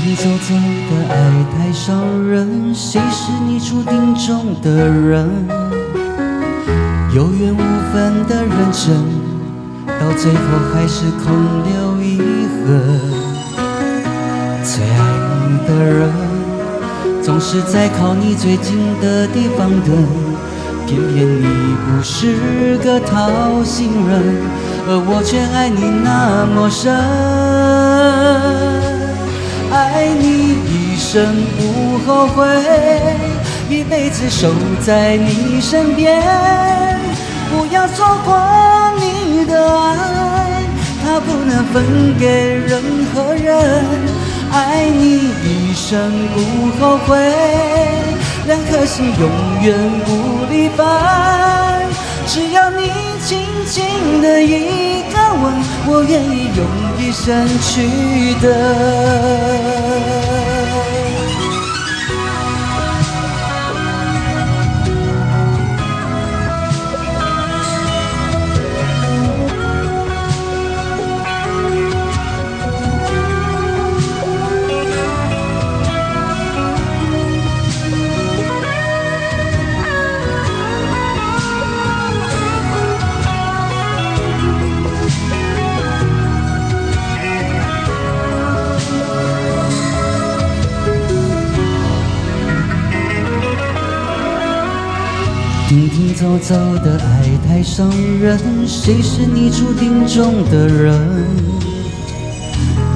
停走走的爱太伤人，谁是你注定中的人？有缘无分的认真，到最后还是空留遗恨。最爱你的人，总是在靠你最近的地方等，偏偏你不是个讨心人，而我却爱你那么深。爱你一生不后悔，一辈子守在你身边，不要错过你的爱，它不能分给任何人。爱你一生不后悔，两颗心永远不离分。只要你轻轻的一个吻，我愿意用一生去等。停停走走的爱太伤人，谁是你注定中的人？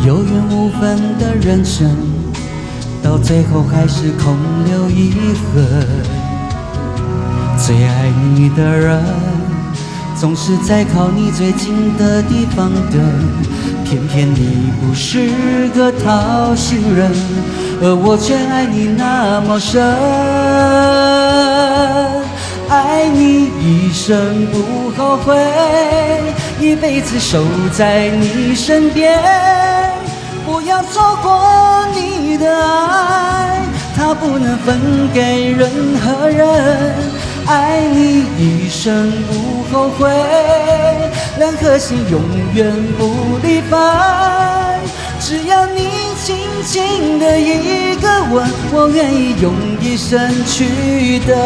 有缘无分的认真，到最后还是空留遗恨。最爱你的人，总是在靠你最近的地方等，偏偏你不是个讨心人，而我却爱你那么深。爱你一生不后悔，一辈子守在你身边，不要错过你的爱，它不能分给任何人。爱你一生不后悔，两颗心永远不离分。只要你轻轻的一个吻，我愿意用一生去等。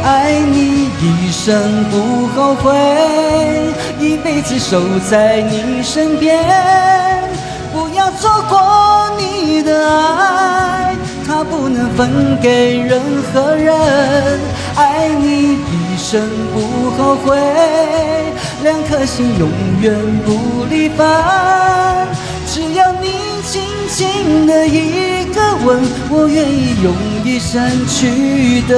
爱你一生不后悔，一辈子守在你身边，不要错过你的爱，它不能分给任何人。爱你一生不后悔，两颗心永远不离分。只要你轻轻的一个吻，我愿意用一生去等。